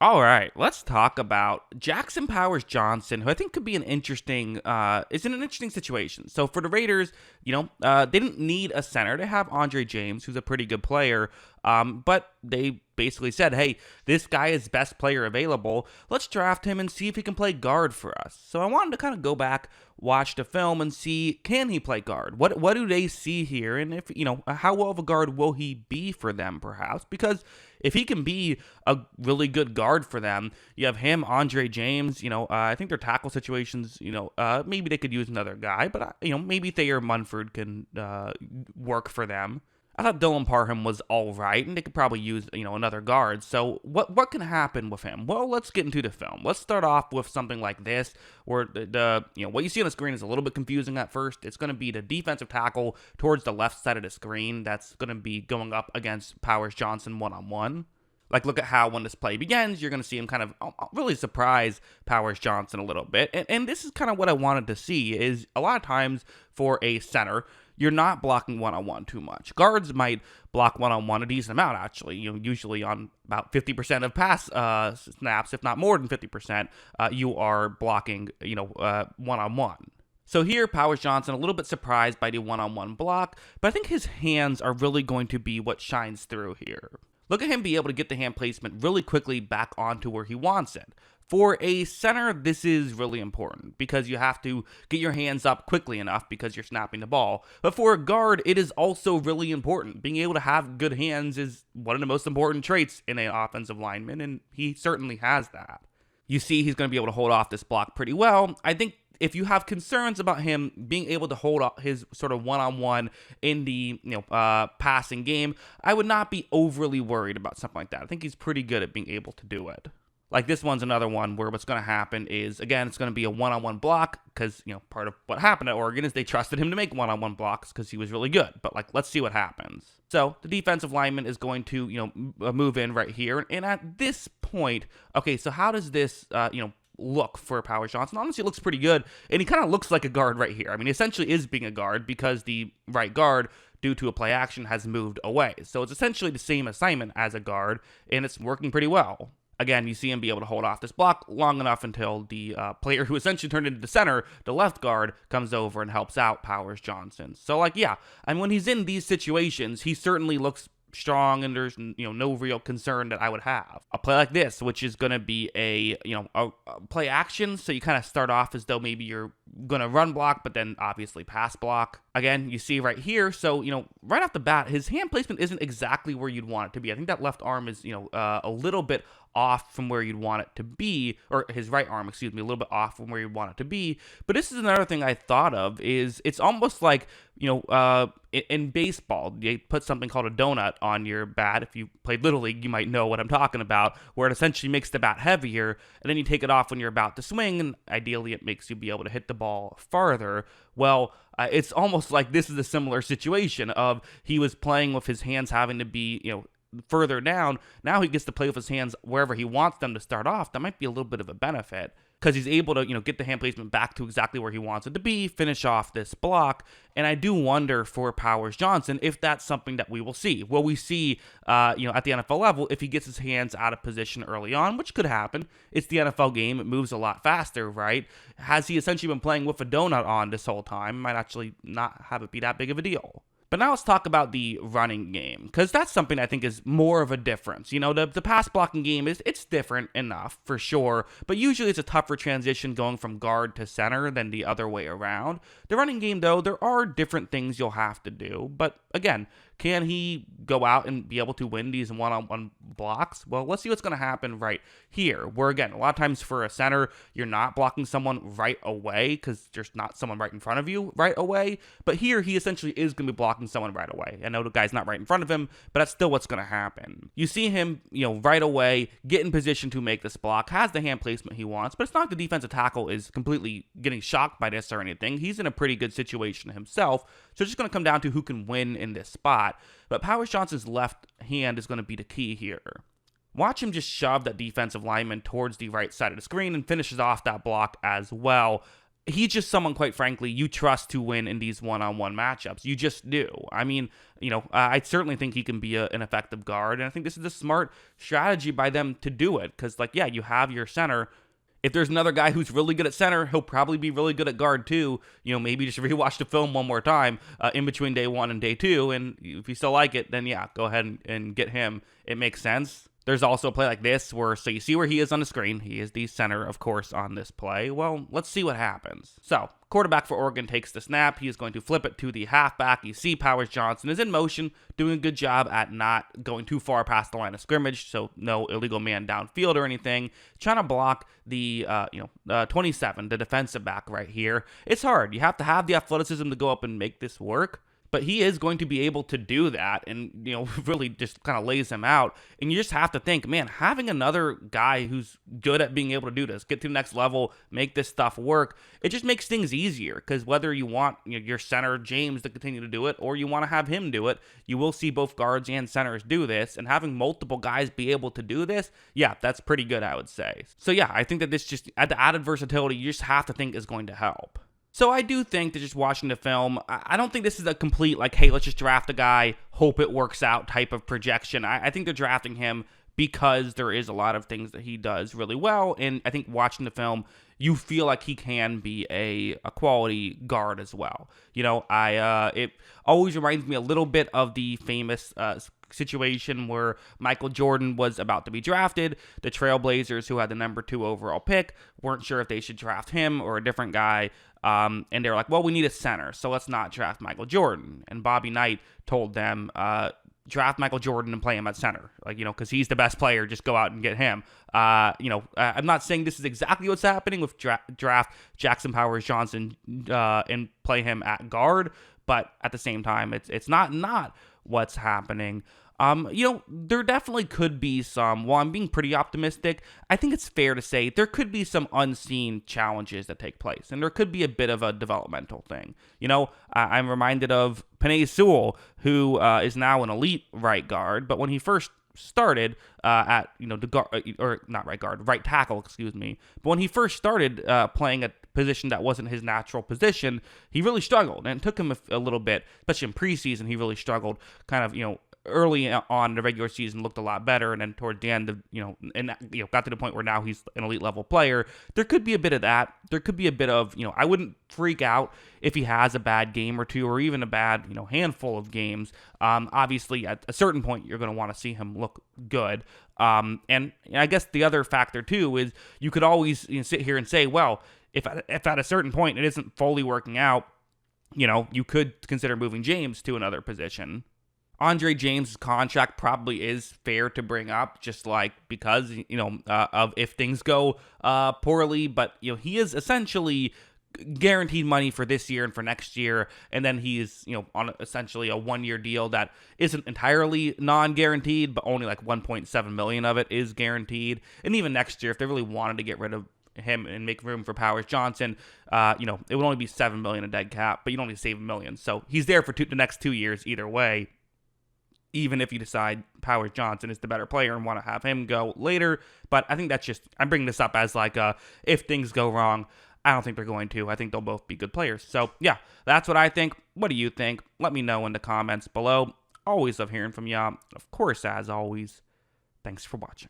All right, let's talk about Jackson Powers Johnson, who I think could be an interesting, is in an interesting situation. So for the Raiders, they didn't need a center. They have Andre James, who's a pretty good player, but they basically said, hey, this guy is best player available. Let's draft him and see if he can play guard for us. So I wanted to kind of go back, watch the film, and see, can he play guard? What do they see here? And if, how well of a guard will he be for them, perhaps? Because if he can be a really good guard for them, you have him, Andre James, I think their tackle situations, maybe they could use another guy, but, maybe Thayer Munford can work for them. I thought Dylan Parham was all right, and they could probably use, another guard. So what can happen with him? Well, let's get into the film. Let's start off with something like this, where the what you see on the screen is a little bit confusing at first. It's going to be the defensive tackle towards the left side of the screen that's going to be going up against Powers Johnson one-on-one. Like, look at how when this play begins, you're going to see him kind of really surprise Powers Johnson a little bit. And this is kind of what I wanted to see, is a lot of times for a center, you're not blocking one-on-one too much. Guards might block one-on-one a decent amount, actually. Usually on about 50% of pass snaps, if not more than 50%, you are blocking, one-on-one. So here, Powers Johnson, a little bit surprised by the one-on-one block, but I think his hands are really going to be what shines through here. Look at him be able to get the hand placement really quickly back onto where he wants it. For a center, this is really important because you have to get your hands up quickly enough because you're snapping the ball. But for a guard, it is also really important. Being able to have good hands is one of the most important traits in an offensive lineman, and he certainly has that. You see he's going to be able to hold off this block pretty well. I think if you have concerns about him being able to hold up his sort of one-on-one in the passing game, I would not be overly worried about something like that. I think he's pretty good at being able to do it. Like, this one's another one where what's going to happen is, again, it's going to be a one-on-one block because, part of what happened at Oregon is they trusted him to make one-on-one blocks because he was really good. But, let's see what happens. So, the defensive lineman is going to, move in right here. And at this point, okay, so how does this, look for Powers Johnson? Honestly, it looks pretty good. And he kind of looks like a guard right here. I mean, he essentially is being a guard because the right guard, due to a play action, has moved away. So, it's essentially the same assignment as a guard, and it's working pretty well. Again, you see him be able to hold off this block long enough until the player who essentially turned into the center, the left guard, comes over and helps out Powers Johnson. So, and when he's in these situations, he certainly looks strong, and there's no real concern that I would have. A play like this, which is going to be a play action, so you kind of start off as though maybe you're going to run block, but then obviously pass block. Again, you see right here, so right off the bat, his hand placement isn't exactly where you'd want it to be. I think that left arm is a little bit off from where you'd want it to be, or his right arm, a little bit off from where you'd want it to be. But this is another thing I thought of, is it's almost like, in baseball, they put something called a donut on your bat. If you played Little League, you might know what I'm talking about, where it essentially makes the bat heavier, and then you take it off when you're about to swing, and ideally it makes you be able to hit the ball farther. Well, it's almost like this is a similar situation of he was playing with his hands having to be, further down. Now he gets to play with his hands wherever he wants them to start off. That might be a little bit of a benefit because he's able to, get the hand placement back to exactly where he wants it to be, finish off this block. And I do wonder for Powers Johnson if that's something that we will see. Will we see, at the NFL level, if he gets his hands out of position early on, which could happen. It's the NFL game. It moves a lot faster, right? Has he essentially been playing with a donut on this whole time? Might actually not have it be that big of a deal. But now let's talk about the running game, because that's something I think is more of a difference. The pass blocking game it's different enough, for sure, but usually it's a tougher transition going from guard to center than the other way around. The running game, though, there are different things you'll have to do, but again, can he go out and be able to win these one-on-one blocks? Well, let's see what's going to happen right here, where, again, a lot of times for a center, you're not blocking someone right away because there's not someone right in front of you right away. But here, he essentially is going to be blocking someone right away. I know the guy's not right in front of him, but that's still what's going to happen. You see him, right away, get in position to make this block, has the hand placement he wants, but it's not like the defensive tackle is completely getting shocked by this or anything. He's in a pretty good situation himself, so it's just going to come down to who can win in this spot. But Powers Johnson's left hand is going to be the key here. Watch him just shove that defensive lineman towards the right side of the screen and finishes off that block as well. he's just someone, quite frankly, you trust to win in these one-on-one matchups. You just do. I mean, I certainly think he can be an effective guard, and I think this is a smart strategy by them to do it, because, like, yeah, you have your center. If there's another guy who's really good at center, he'll probably be really good at guard too. Maybe just rewatch the film one more time in between day 1 and day 2, and if you still like it, then yeah, go ahead and get him. It makes sense. There's also a play like this where, so you see where he is on the screen. He is the center, of course, on this play. Well, let's see what happens. So, quarterback for Oregon takes the snap. He is going to flip it to the halfback. You see Powers Johnson is in motion, doing a good job at not going too far past the line of scrimmage, so no illegal man downfield or anything. Trying to block the 27, the defensive back right here. It's hard. You have to have the athleticism to go up and make this work. But he is going to be able to do that, and really just kind of lays him out. And you just have to think, man, having another guy who's good at being able to do this, get to the next level, make this stuff work, it just makes things easier. Because whether you want your center James to continue to do it, or you want to have him do it, you will see both guards and centers do this. And having multiple guys be able to do this, yeah, that's pretty good, I would say. So yeah, I think that this just, at the added versatility, you just have to think is going to help. So I do think that just watching the film, I don't think this is a complete, like, hey, let's just draft a guy, hope it works out type of projection. I think they're drafting him because there is a lot of things that he does really well, and I think watching the film, you feel like he can be a quality guard as well. It always reminds me a little bit of the famous situation where Michael Jordan was about to be drafted. The Trailblazers, who had the number 2 overall pick, weren't sure if they should draft him or a different guy. And they were like, well, we need a center, so let's not draft Michael Jordan. And Bobby Knight told them, draft Michael Jordan and play him at center. Because he's the best player, just go out and get him. I'm not saying this is exactly what's happening with draft Jackson Powers Johnson and play him at guard, but at the same time, it's not what's happening. There definitely could be some, while I'm being pretty optimistic, I think it's fair to say there could be some unseen challenges that take place, and there could be a bit of a developmental thing. I'm reminded of Penei Sewell, who is now an elite right guard, but when he first started at right tackle, excuse me. But when he first started playing a position that wasn't his natural position, he really struggled, and it took him a little bit, especially in preseason. He really struggled, kind of early on in the regular season looked a lot better, and then toward the end of got to the point where now he's an elite level player. There could be a bit of that. There could be a bit of I wouldn't freak out if he has a bad game or two, or even a bad handful of games. Obviously at a certain point you're going to want to see him look good. And I guess the other factor too is you could always sit here and say, well, if at a certain point it isn't fully working out, you could consider moving James to another position. Andre James' contract probably is fair to bring up, just like because of if things go poorly, but he is essentially guaranteed money for this year and for next year, and then he's on essentially a 1-year deal that isn't entirely non-guaranteed, but only like 1.7 million of it is guaranteed. And even next year, if they really wanted to get rid of him and make room for Powers Johnson, it would only be $7 million in dead cap, but you'd only save $1 million, so he's there for the next 2 years either way. Even if you decide Powers Johnson is the better player and want to have him go later. But I think that's just, I'm bringing this up as like if things go wrong, I don't think they're going to. I think they'll both be good players. So yeah, that's what I think. What do you think? Let me know in the comments below. Always love hearing from y'all. Of course, as always, thanks for watching.